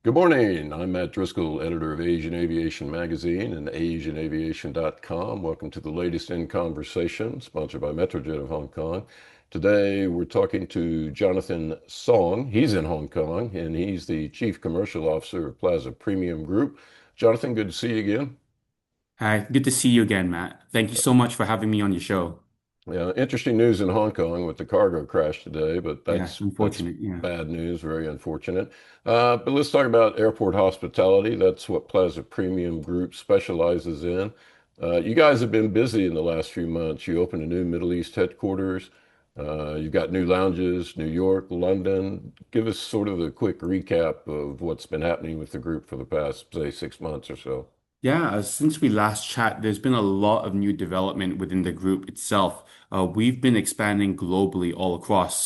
Good morning. I'm Matt Driskill, editor of Asian Aviation Magazine and AsianAviation.com. Welcome to the latest In Conversation, sponsored by Metrojet of Hong Kong. Today, we're talking to Jonathan Song. He's in Hong Kong, and he's the Chief Commercial Officer of Plaza Premium Group. Jonathan, good to see you again. Hi, good to see you again, Matt. Thank you so much for having me on your show. Yeah, interesting news in Hong Kong with the cargo crash today, but Yeah, that's unfortunate. Yeah. bad news, very unfortunate. But let's talk about airport hospitality. That's what Plaza Premium Group specializes in. You guys have been busy in the last few months. You opened a new Middle East headquarters. You've got new lounges, New York, London. Give us sort of a quick recap of what's been happening with the group for the past, say, 6 months or so. Yeah, since we last chat, there's been a lot of new development within the group itself. We've been expanding globally all across.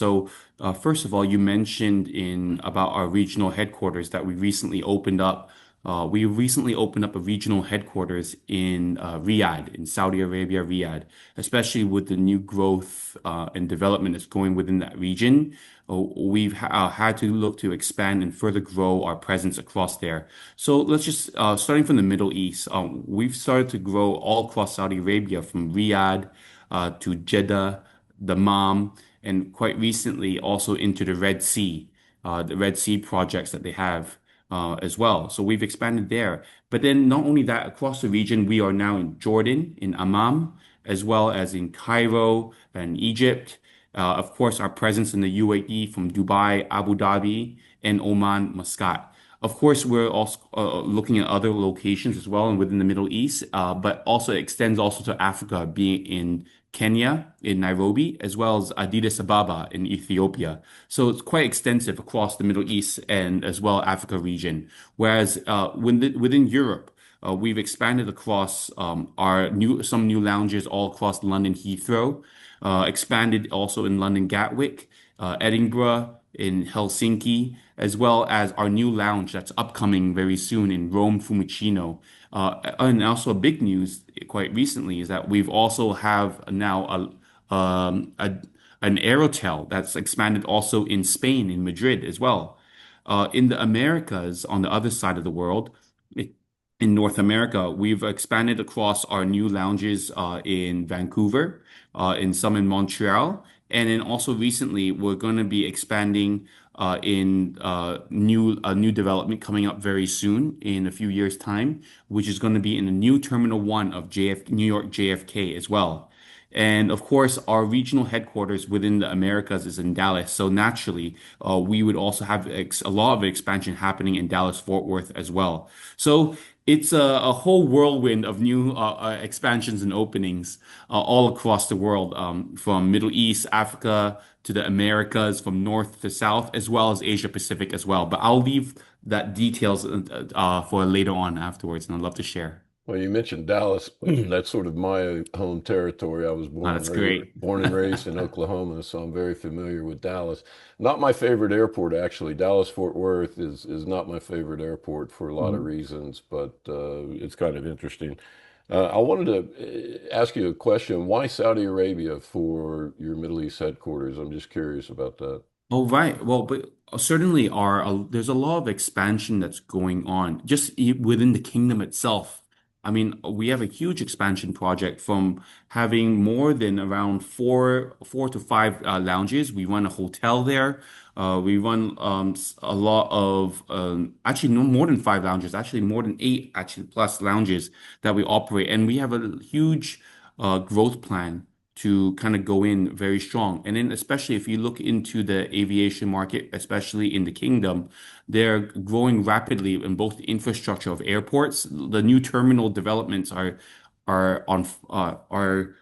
First of all, you mentioned in about our regional headquarters that we recently opened up. We recently opened up a regional headquarters in Riyadh, in Saudi Arabia, Riyadh, especially with the new growth and development that's going within that region. We've had to look to expand and further grow our presence across there. So let's just starting from the Middle East. We've started to grow all across Saudi Arabia, from Riyadh to Jeddah, Dammam, and quite recently also into the Red Sea projects that they have as well. So we've expanded there. But then not only that, across the region, we are now in Jordan, in Amman, as well as in Cairo and Egypt. Of course, our presence in the UAE from Dubai, Abu Dhabi, and Oman, Muscat. Of course, we're also looking at other locations as well and within the Middle East, but also extends also to Africa, being in Kenya, in Nairobi, as well as Addis Ababa in Ethiopia. So it's quite extensive across the Middle East and as well Africa region. Whereas within Europe, we've expanded across some new lounges all across London Heathrow, expanded also in London Gatwick, Edinburgh, in Helsinki, as well as our new lounge that's upcoming very soon in Rome Fiumicino. And also big news quite recently is that we've also have now an Aerotel that's expanded also in Spain, in Madrid as well. In the Americas, on the other side of the world, in North America, we've expanded across our new lounges in Vancouver, in some in Montreal, and then also recently we're going to be expanding in new development coming up very soon in a few years' time, which is going to be in the new Terminal 1 of New York JFK as well. And of course, our regional headquarters within the Americas is in Dallas. So naturally, we would also have a lot of expansion happening in Dallas, Fort Worth as well. So it's a whole whirlwind of new expansions and openings all across the world, from Middle East, Africa to the Americas, from north to south, as well as Asia Pacific as well. But I'll leave that details for later on afterwards, and I'd love to share. Well, you mentioned Dallas. That's sort of my home territory. I was That's great. born and raised in Oklahoma, so I'm very familiar with Dallas. Not my favorite airport, actually. Dallas Fort Worth is not my favorite airport for a lot of Mhm. reasons, but it's kind of interesting. I wanted to ask you a question. Why Saudi Arabia for your Middle East headquarters? I'm just curious about that. Oh, right. Well, but certainly there's a lot of expansion that's going on just within the kingdom itself. I mean, we have a huge expansion project from having more than around four to five lounges. We run a hotel there. We run a lot of actually no more than five lounges, actually more than eight actually plus lounges that we operate, and we have a huge growth plan to kind of go in very strong. And then especially if you look into the aviation market, especially in the kingdom, they're growing rapidly in both the infrastructure of airports. The new terminal developments are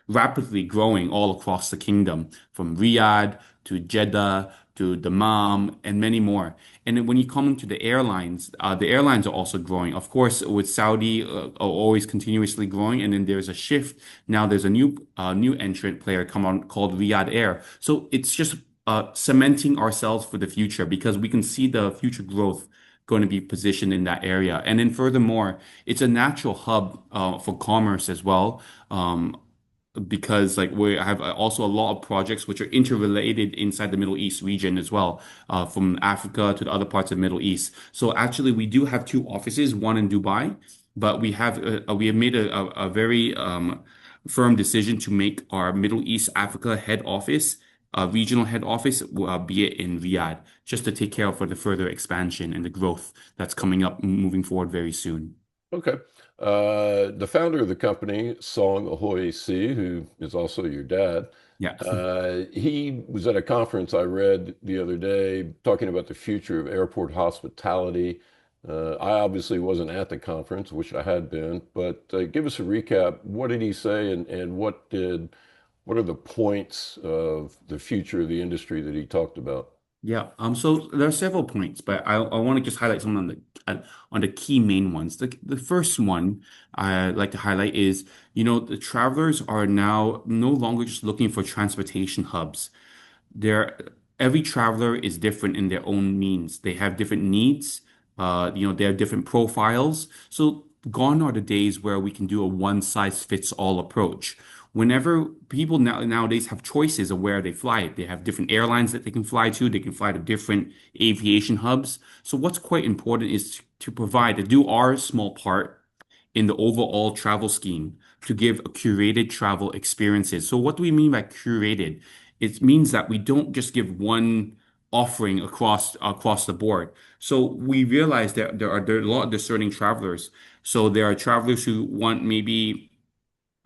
rapidly growing all across the kingdom, from Riyadh to Jeddah to Dammam and many more. And then when you come into the airlines are also growing. Of course, with Saudi always continuously growing, and then there's a shift. Now there's a new entrant player come on called Riyadh Air. So it's just cementing ourselves for the future because we can see the future growth going to be positioned in that area. And then furthermore, it's a natural hub for commerce as well. because like we have also a lot of projects which are interrelated inside the Middle East region as well, from Africa to the other parts of the Middle East. So actually, we do have two offices, one in Dubai, but we have made a very firm decision to make our Middle East Africa head office, regional head office, be it in Riyadh, just to take care of for the further expansion and the growth that's coming up moving forward very soon. Okay. The founder of the company, Song Ahoy C, who is also your dad, Yeah. he was at a conference I read the other day talking about the future of airport hospitality. I obviously wasn't at the conference, which I had been, but give us a recap. What did he say, and what are the points of the future of the industry that he talked about? Yeah. So there are several points, but I want to just highlight some on the key main ones. The first one I'd like to highlight is, the travelers are now no longer just looking for transportation hubs. They're every traveler is different in their own means. They have different needs. They have different profiles. So gone are the days where we can do a one size fits all approach. Whenever people nowadays have choices of where they fly, they have different airlines that they can fly to. They can fly to different aviation hubs. So what's quite important is to provide to do our small part in the overall travel scheme to give a curated travel experiences. So what do we mean by curated? It means that we don't just give one offering across the board. So we realize that there are a lot of discerning travelers. So there are travelers who want maybe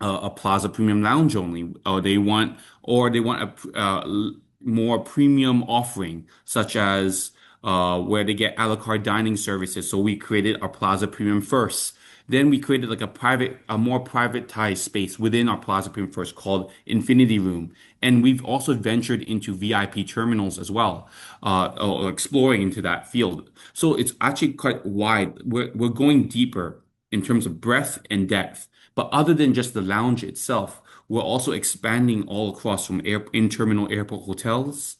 a Plaza Premium Lounge only, or they want a more premium offering, such as where they get a la carte dining services. So we created our Plaza Premium first. Then we created like a more privatized space within our Plaza Premium first called Infinity Room. And we've also ventured into VIP terminals as well, or exploring into that field. So it's actually quite wide. We're going deeper in terms of breadth and depth. But other than just the lounge itself, we're also expanding all across from in-terminal airport hotels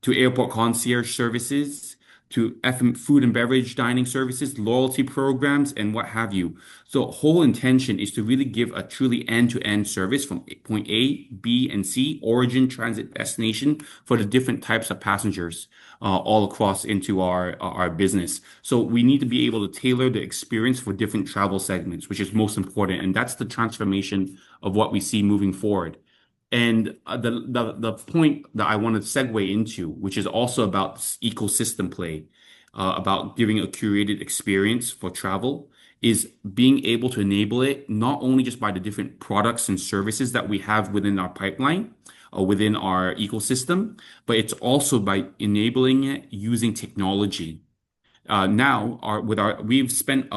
to airport concierge services to food and beverage dining services, loyalty programs, and what have you. So, whole intention is to really give a truly end-to-end service from point A, B, and C, origin, transit, destination for the different types of passengers all across into our business. So, we need to be able to tailor the experience for different travel segments, which is most important, and that's the transformation of what we see moving forward. And the point that I want to segue into, which is also about this ecosystem play, about giving a curated experience for travel, is being able to enable it not only just by the different products and services that we have within our pipeline or within our ecosystem, but it's also by enabling it using technology. Now our with our we've spent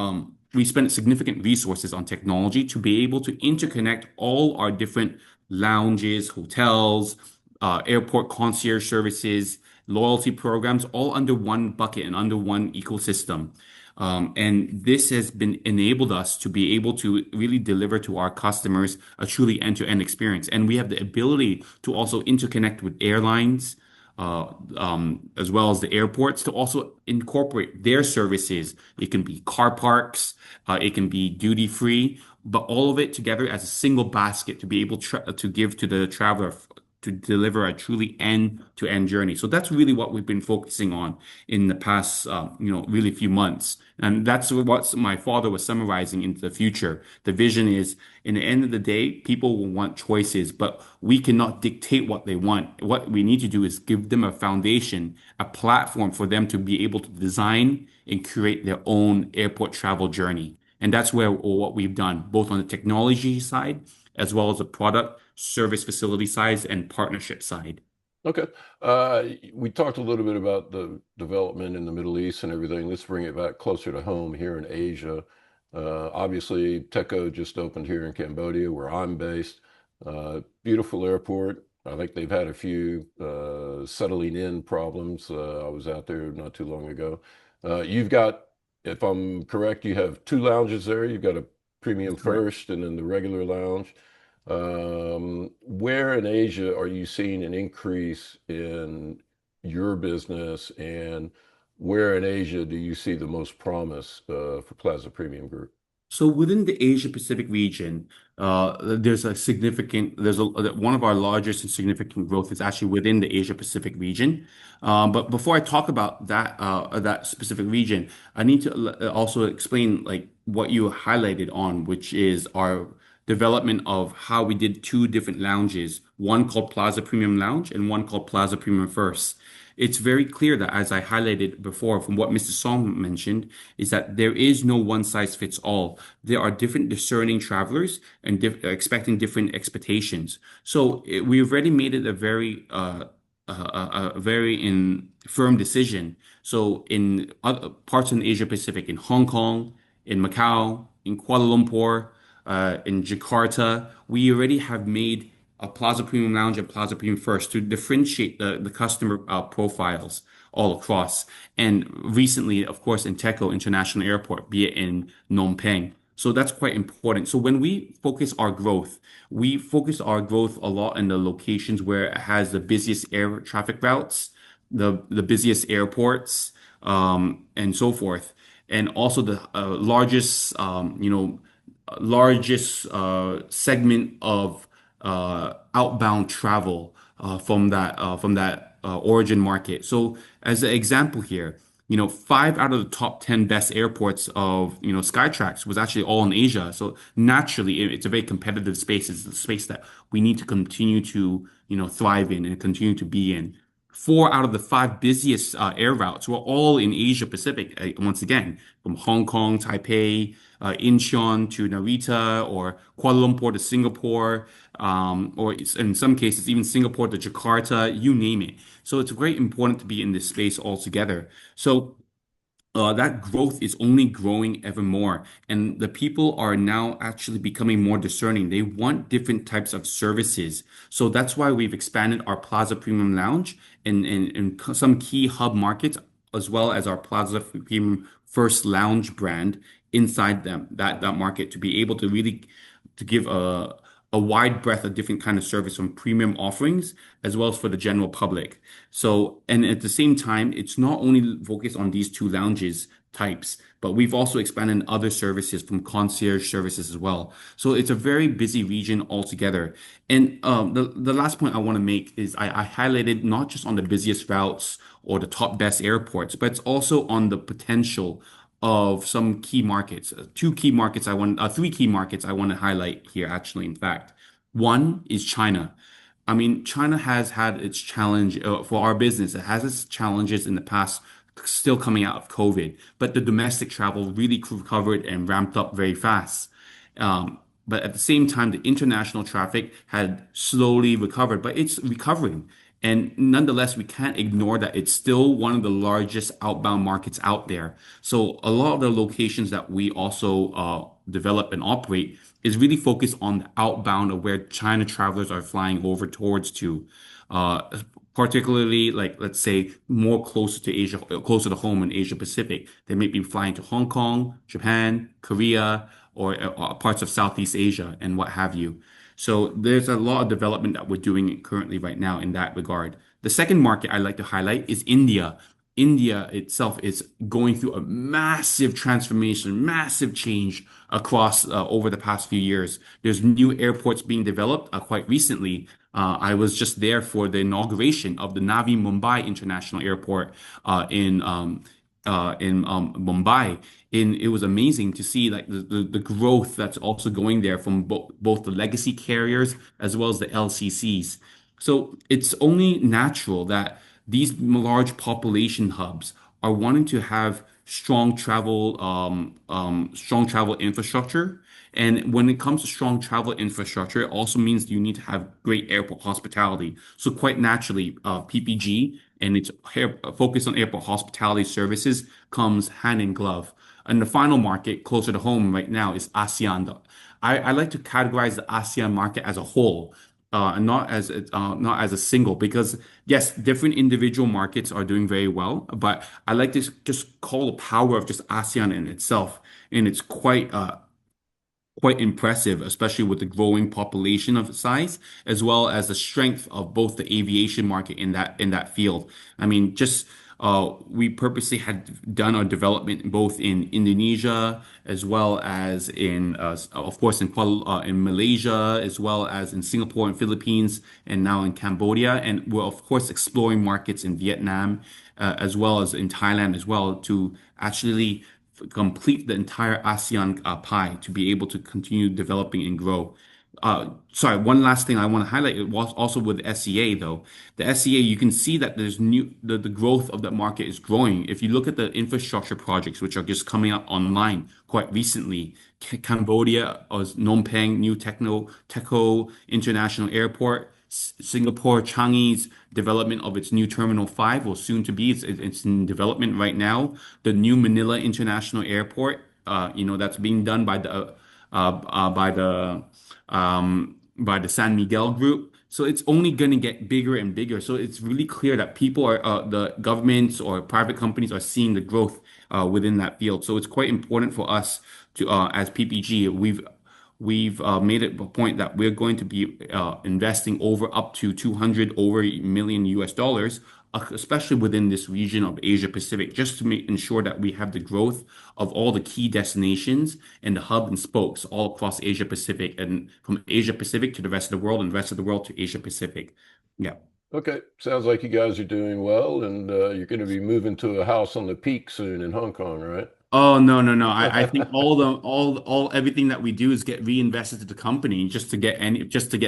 significant resources on technology to be able to interconnect all our different lounges, hotels, airport concierge services, loyalty programs, all under one bucket and under one ecosystem. And this has been enabled us to be able to really deliver to our customers a truly end-to-end experience. And we have the ability to also interconnect with airlines, as well as the airports to also incorporate their services. It can be car parks, it can be duty free, but all of it together as a single basket to be able to give to the traveler to deliver a truly end-to-end journey. So that's really what we've been focusing on in the past, really few months. And that's what my father was summarizing into the future. The vision is, in the end of the day, people will want choices, but we cannot dictate what they want. What we need to do is give them a foundation, a platform for them to be able to design and create their own airport travel journey. And that's where what we've done, both on the technology side as well as the product, service facility size, and partnership side. Okay. We talked a little bit about the development in the Middle East and everything. Let's bring it back closer to home here in Asia. Obviously, TECO just opened here in Cambodia, where I'm based. Beautiful airport. I think they've had a few settling in problems. I was out there not too long ago. You've got, if I'm correct, you have two lounges there. You've got a premium That's correct. first and then the regular lounge. Where in Asia are you seeing an increase in your business, and where in Asia do you see the most promise for Plaza Premium Group? So within the Asia Pacific region, one of our largest and significant growth is actually within the Asia Pacific region. But before I talk about that specific region, I need to also explain like what you highlighted on, which is our development of how we did two different lounges, one called Plaza Premium Lounge and one called Plaza Premium First. It's very clear that, as I highlighted before from what Mr. Song mentioned, is that there is no one size fits all. There are different discerning travelers and expecting different expectations. So we've already made it a very firm decision. So in other parts in Asia Pacific, in Hong Kong, in Macau, in Kuala Lumpur, in Jakarta, we already have made a Plaza Premium Lounge and Plaza Premium First to differentiate the customer profiles all across. And recently, of course, in Teco International Airport, be it in Phnom Penh. So that's quite important. So when we focus our growth a lot in the locations where it has the busiest air traffic routes, the busiest airports, and so forth, and also the largest segment of outbound travel from that origin market. So as an example here, five out of the top 10 best airports of Skytrax was actually all in Asia. So naturally, it's a very competitive space. It's a space that we need to continue to thrive in and continue to be in. Four out of the five busiest air routes were all in Asia Pacific. Once again, from Hong Kong, Taipei, Incheon to Narita, or Kuala Lumpur to Singapore, or in some cases even Singapore to Jakarta, you name it. So it's very important to be in this space altogether. So that growth is only growing ever more. And the people are now actually becoming more discerning. They want different types of services. So that's why we've expanded our Plaza Premium Lounge in some key hub markets, as well as our Plaza Premium First Lounge brand inside that market to be able to really to give a wide breadth of different kind of service from premium offerings as well as for the general public. So, and at the same time, it's not only focused on these two lounges types, but we've also expanded other services from concierge services as well. So it's a very busy region altogether. And the last point I want to make is I highlighted not just on the busiest routes or the top best airports, but it's also on the potential of some key markets. Three key markets I want to highlight here, actually, in fact. One is China. I mean, China has had its challenge for our business. It has its challenges in the past, still coming out of COVID, but the domestic travel really recovered and ramped up very fast. But at the same time, the international traffic had slowly recovered, but it's recovering. And nonetheless, we can't ignore that it's still one of the largest outbound markets out there. So a lot of the locations that we also develop and operate is really focused on the outbound of where China travelers are flying over towards to. Uh, Particularly like let's say more closer to Asia, closer to home in Asia Pacific. They may be flying to Hong Kong, Japan, Korea, or parts of Southeast Asia and what have you. So there's a lot of development that we're doing currently right now in that regard. The second market I'd like to highlight is India. India itself is going through a massive transformation, massive change across over the past few years. There's new airports being developed quite recently. I was just there for the inauguration of the Navi Mumbai International Airport in Mumbai. And it was amazing to see like the growth that's also going there from both the legacy carriers as well as the LCCs. So it's only natural that these large population hubs are wanting to have strong travel infrastructure. And when it comes to strong travel infrastructure, it also means you need to have great airport hospitality. So quite naturally, PPG and its focus on airport hospitality services comes hand in glove. And the final market closer to home right now is ASEAN. I like to categorize the ASEAN market as a whole, and not as a single, because yes, different individual markets are doing very well, but I like to just call the power of just ASEAN in itself, and it's quite impressive, especially with the growing population of size, as well as the strength of both the aviation market in that field. I mean, just We purposely had done our development both in Indonesia as well as of course, in Malaysia, as well as in Singapore and Philippines, and now in Cambodia. And we're of course exploring markets in Vietnam, as well as in Thailand as well to actually complete the entire ASEAN pie to be able to continue developing and grow. Sorry, one last thing I want to highlight it was also with SEA though. The SEA, you can see that the growth of that market is growing. If you look at the infrastructure projects which are just coming up online quite recently, Cambodia, Phnom Penh, New Techo International Airport, Singapore Changi's development of its new Terminal 5 will soon to be. It's in development right now. The new Manila International Airport, that's being done by uh, uh, by the by the San Miguel group. So it's only going to get bigger and bigger. So it's really clear that the governments or private companies are seeing the growth within that field. So it's quite important for us to, as PPG, we've made it a point that we're going to be investing over up to 200 over million US dollars, especially within this region of Asia Pacific, just to ensure that we have the growth of all the key destinations and the hub and spokes all across Asia Pacific, and from Asia Pacific to the rest of the world, and the rest of the world to Asia Pacific. Yeah. Okay, sounds like you guys are doing well, and you're going to be moving to a house on the Peak soon in Hong Kong, right? Oh, no, no, no. I think everything that we do is get reinvested to the company just to get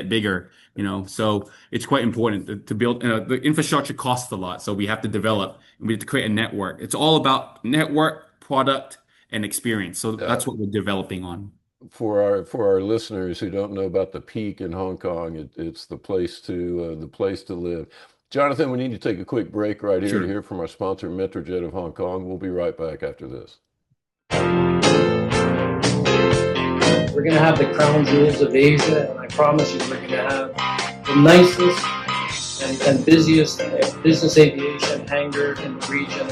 bigger, you know. So it's quite important to build, the infrastructure costs a lot. So we have to develop and we have to create a network. It's all about network, product, and experience. So Yeah. that's what we're developing on. For our listeners who don't know about the Peak in Hong Kong, it's the place to live. Jonathan, we need to take a quick break right here to Sure. hear from our sponsor, Metrojet of Hong Kong. We'll be right back after this. We're going to have the crown jewels of Asia, and I promise you, we're going to have the nicest and busiest business aviation hangar in the region.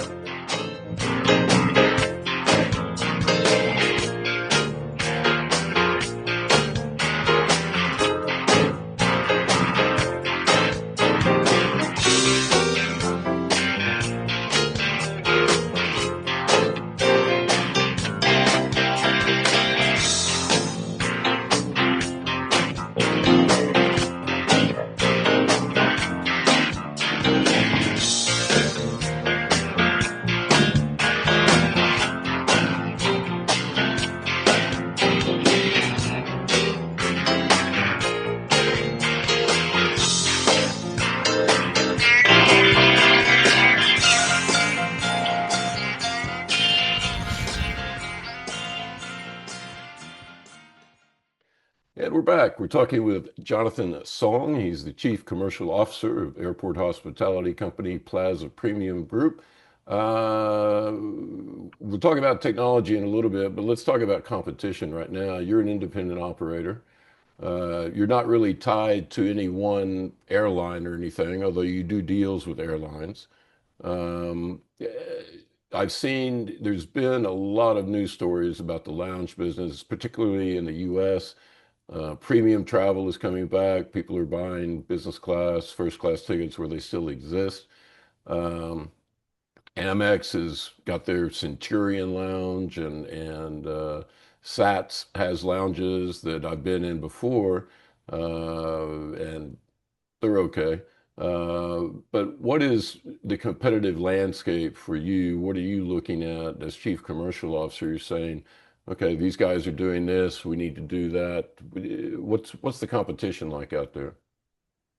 And we're back. We're talking with Jonathan Song. He's the Chief Commercial Officer of airport hospitality company Plaza Premium Group. We'll talk about technology in a little bit, but let's talk about competition right now. You're an independent operator. You're not really tied to any one airline or anything, although you do deals with airlines. Eh, I've seen there's been a lot of news stories about the lounge business, particularly in the US. Premium travel is coming back. People are buying business class, first class tickets where they still exist. Um, Amex has got their Centurion Lounge, and Sats has lounges that I've been in before, and they're okay. But what is the competitive landscape for you? What are you looking at as Chief Commercial Officer? You're saying, okay, these guys are doing this, we need to do that. What's the competition like out there?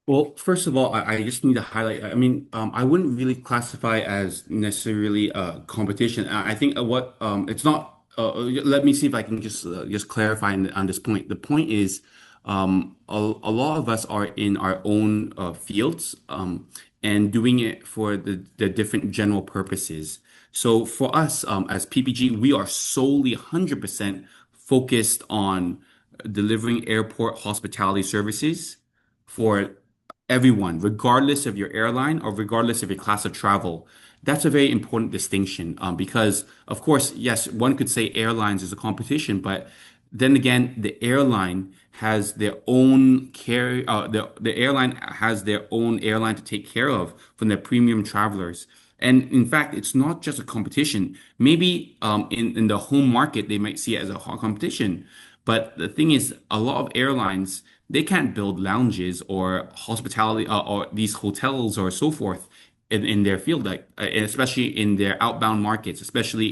Well, first of all, I just need to highlight. I mean, I wouldn't really classify as necessarily a competition. I think what it's not. Let me see if I can just clarify on this point. The point is, a lot of us are in our own fields, and doing it for the different general purposes. So for us, as PPG, we are solely 100% focused on delivering airport hospitality services for everyone, regardless of your airline or regardless of your class of travel. That's a very important distinction, because, of course, yes, one could say airlines is a competition, but then again, the airline has their own the airline has their own airline to take care of from their premium travelers. And in fact, it's not just a competition. Maybe in the home market, they might see it as a hot competition. But the thing is, a lot of airlines, they can't build lounges or hospitality or these hotels or so forth in their field, like especially in their outbound markets, especially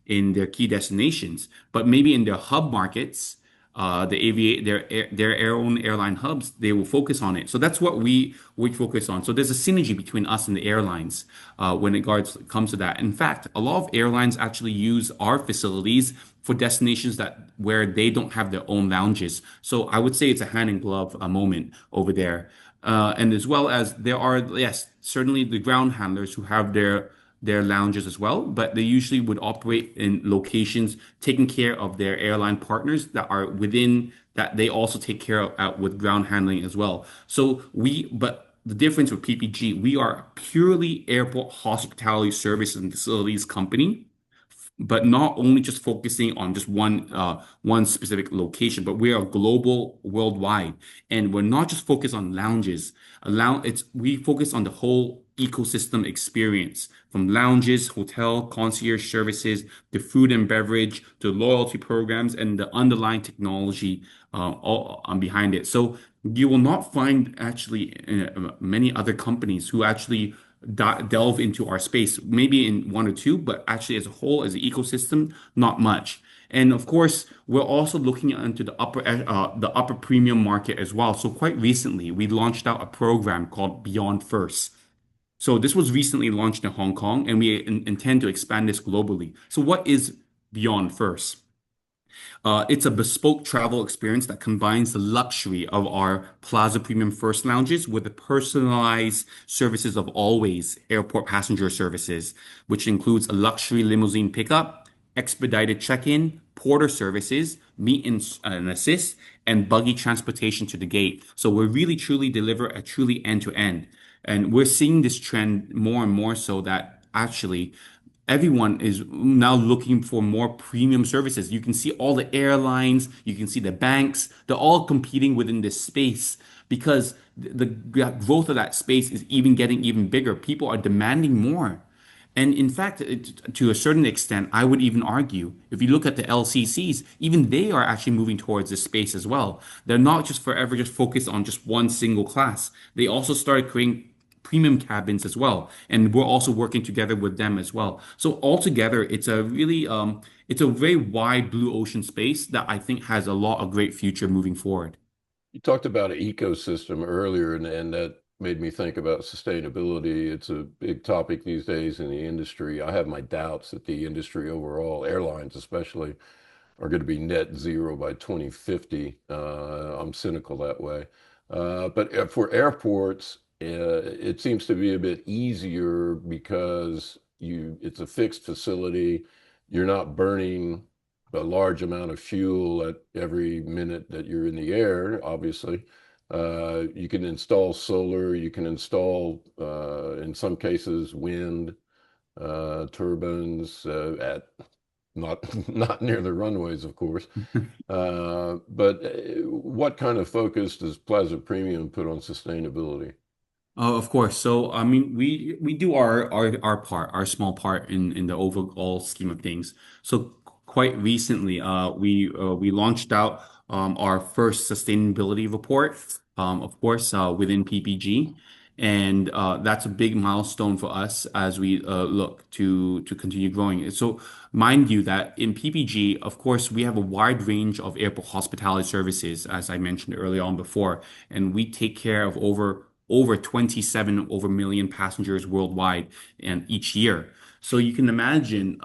in their key destinations. But maybe in their hub markets, their own airline hubs, they will focus on it. So that's what we focus on. So there's a synergy between us and the airlines when comes to that. In fact, a lot of airlines actually use our facilities for destinations that where they don't have their own lounges. So I would say it's a hand in glove moment over there. And as well as there are, yes, certainly the ground handlers who have their lounges as well, but they usually would operate in locations taking care of their airline partners that are within that they also take care of with ground handling as well. But the difference with PPG, we are purely airport hospitality services and facilities company, but not only just focusing on just one specific location, but we are global, worldwide, and we're not just focused on lounges. We focus on the whole ecosystem experience, from lounges, hotel, concierge services, to food and beverage, to loyalty programs, and the underlying technology all behind it. So you will not find actually many other companies who actually delve into our space, maybe in one or two, but actually as a whole, as an ecosystem, not much. And of course, we're also looking into the upper premium market as well. So quite recently, we launched out a program called Beyond First. So this was recently launched in Hong Kong, and we intend to expand this globally. So what is Beyond First? It's a bespoke travel experience that combines the luxury of our Plaza Premium First lounges with the personalized services of ALLWAYS airport passenger services, which includes a luxury limousine pickup, expedited check-in, porter services, and assist, and buggy transportation to the gate. So we really truly deliver a truly end-to-end. And we're seeing this trend more and more so that actually everyone is now looking for more premium services. You can see all the airlines, you can see the banks, they're all competing within this space because the growth of that space is even getting even bigger. People are demanding more. And in fact, to a certain extent, I would even argue, if you look at the LCCs, even they are actually moving towards this space as well. They're not just forever just focused on just one single class. They also started creating premium cabins as well. And we're also working together with them as well. So altogether, it's a very wide blue ocean space that I think has a lot of great future moving forward. You talked about an ecosystem earlier, and that made me think about sustainability. It's a big topic these days in the industry. I have my doubts that the industry overall, airlines especially, are going to be net zero by 2050. I'm cynical that way. But for airports, it seems to be a bit easier because it's a fixed facility. You're not burning a large amount of fuel at every minute that you're in the air, obviously. You can install solar, you can install, in some cases, wind turbines at not near the runways, of course. But what kind of focus does Plaza Premium put on sustainability? Of course. So, I mean, we do our part, our small part in the overall scheme of things. So, quite recently, we launched out our first sustainability report, of course, within PPG, and that's a big milestone for us as we look to continue growing. So, mind you that in PPG, of course, we have a wide range of airport hospitality services, as I mentioned early on before, and we take care of over 27 over million passengers worldwide and each year. So you can imagine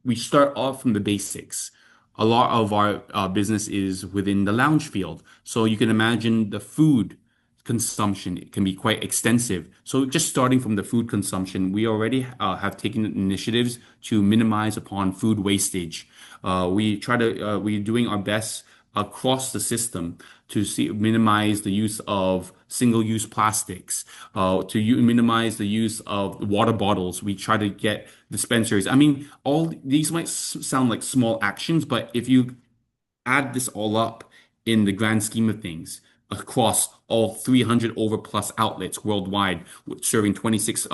we start off from the basics. A lot of our business is within the lounge field. So you can imagine the food consumption can be quite extensive. So just starting from the food consumption, we already have taken initiatives to minimize upon food wastage. We're doing our best across the system to minimize the use of single-use plastics, minimize the use of water bottles. We try to get dispensers. I mean, all these might sound like small actions, but if you add this all up in the grand scheme of things across all 300 over plus outlets worldwide, serving 26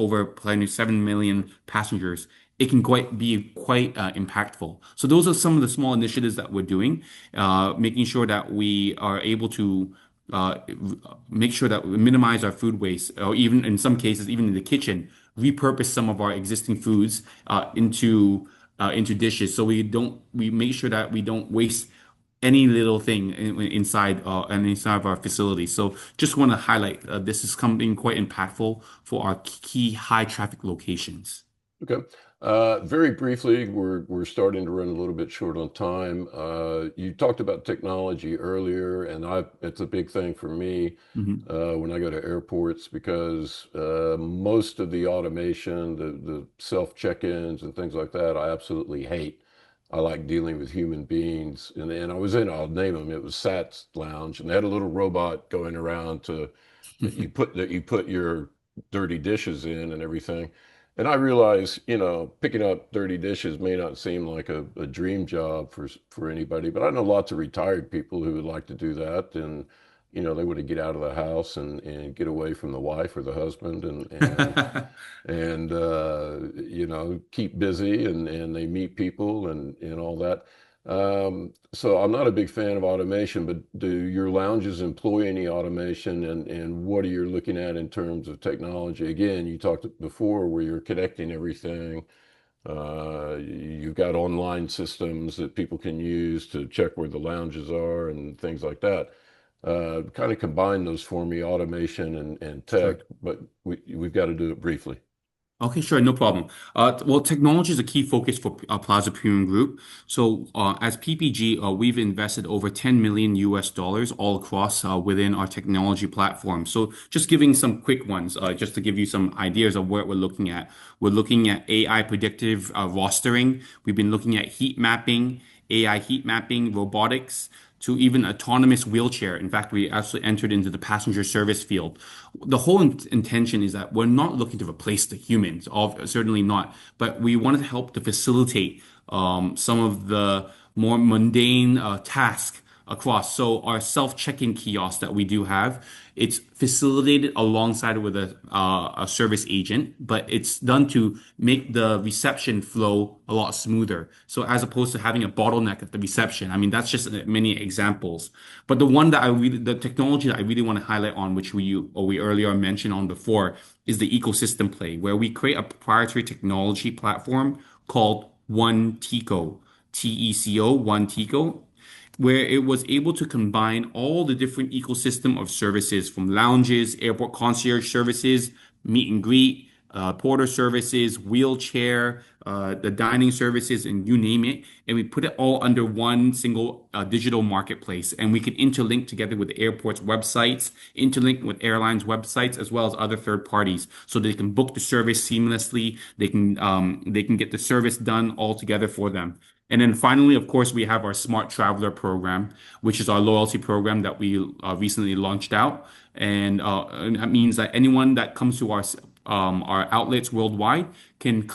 over 27 million passengers. It can be quite impactful. So those are some of the small initiatives that we're doing, making sure that we are able to uh, make sure that we minimize our food waste, or even in some cases, even in the kitchen, repurpose some of our existing foods into dishes. So we make sure that we don't waste any little thing inside of our facility. So just want to highlight this is something quite impactful for our key high traffic locations. Okay. Very briefly, we're starting to run a little bit short on time. You talked about technology earlier, and it's a big thing for me Mhm. when I go to airports because most of the automation, the self check-ins and things like that, I absolutely hate. I like dealing with human beings, and I'll name them. It was Sat's Lounge, and they had a little robot going around to that you put your dirty dishes in and everything. And I realize, picking up dirty dishes may not seem like a dream job for anybody, but I know lots of retired people who would like to do that, and they want to get out of the house and get away from the wife or the husband, and keep busy, and they meet people and all that. So I'm not a big fan of automation, but do your lounges employ any automation, and what are you looking at in terms of technology? Again, you talked before where you're connecting everything. You've got online systems that people can use to check where the lounges are and things like that. Kind of combine those for me, automation and tech, Sure. but we've got to do it briefly. Okay, sure, no problem. Well, technology is a key focus for Plaza Premium Group. So, as PPG, we've invested over 10 million US dollars all across within our technology platform. So, just giving some quick ones, just to give you some ideas of what we're looking at. We're looking at AI predictive rostering. We've been looking at heat mapping, AI heat mapping, robotics, to even autonomous wheelchair. In fact, we actually entered into the passenger service field. The whole intention is that we're not looking to replace the humans, certainly not, but we wanted to help to facilitate some of the more mundane tasks across. So our self-check-in kiosk that we do have, it's facilitated alongside with a service agent, but it's done to make the reception flow a lot smoother. So as opposed to having a bottleneck at the reception, I mean that's just many examples. But the technology that I really want to highlight on, which we earlier mentioned on before, is the ecosystem play, where we create a proprietary technology platform called One Teco, TECO, One Teco, where it was able to combine all the different ecosystem of services from lounges, airport concierge services, meet and greet, porter services, wheelchair, the dining services, and you name it. And we put it all under one single digital marketplace. And we can interlink together with the airport's websites, interlink with airlines' websites, as well as other third parties. So they can book the service seamlessly. They can get the service done all together for them. And then finally, of course, we have our Smart Traveler program, which is our loyalty program that we recently launched out. And that means that anyone that comes to our outlets worldwide can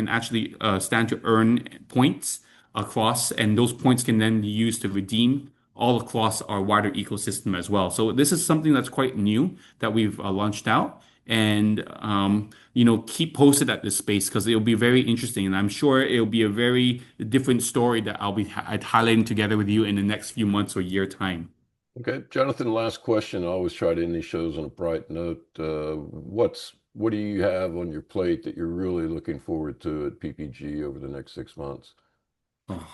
actually stand to earn points across, and those points can then be used to redeem all across our wider ecosystem as well. So this is something that's quite new that we've launched out, and keep posted at this space because it'll be very interesting, and I'm sure it'll be a very different story that I'd highlighting together with you in the next few months or year time. Okay, Jonathan, last question. I always try to end these shows on a bright note. What do you have on your plate that you're really looking forward to at PPG over the next 6 months? Oh.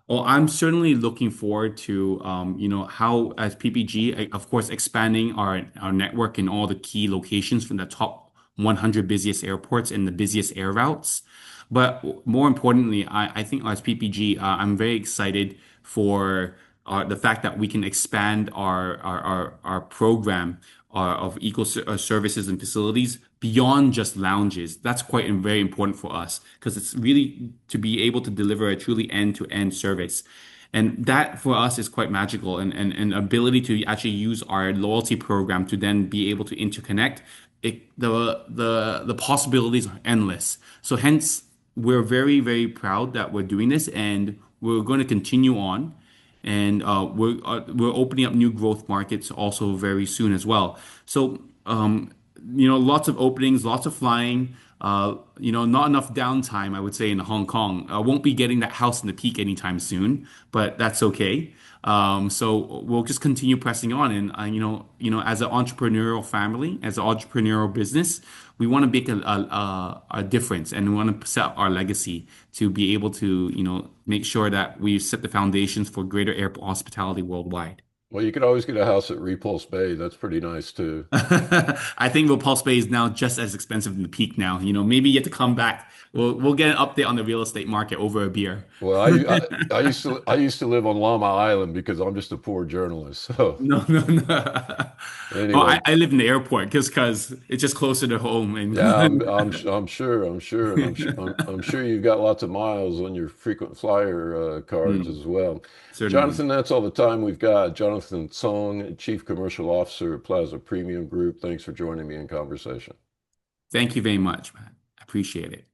Well, I'm certainly looking forward to, how as PPG, of course, expanding our network in all the key locations from the top 100 busiest airports and the busiest air routes. But more importantly, I think as PPG, I'm very excited for the fact that we can expand our program of services and facilities beyond just lounges. That's quite very important for us because it's really to be able to deliver a truly end-to-end service. And that for us is quite magical, and ability to actually use our loyalty program to then be able to interconnect the possibilities are endless. So hence we're very, very proud that we're doing this, and we're going to continue on. and we're opening up new growth markets also very soon as well. So lots of openings, lots of flying. Not enough downtime, I would say, in Hong Kong. I won't be getting that house in the peak anytime soon, but that's okay. So we'll just continue pressing on, and as an entrepreneurial family, as an entrepreneurial business, we want to make a difference, and we want to set our legacy to be able to, make sure that we set the foundations for greater airport hospitality worldwide. Well, you could always get a house at Repulse Bay. That's pretty nice too. I think Repulse Bay is now just as expensive than the peak now. Maybe you have to come back. We'll get an update on the real estate market over a beer. Well, I used to live on Llama Island because I'm just a poor journalist. So No, no, no. Oh, anyway, I live in the airport just because it's just closer to home. yeah, And I'm sure you've got lots of miles on your frequent flyer cards Mm, as well. certainly. Jonathan, that's all the time we've got. Jonathan Song, Chief Commercial Officer at Plaza Premium Group. Thanks for joining me in conversation. Thank you very much, man. I appreciate it.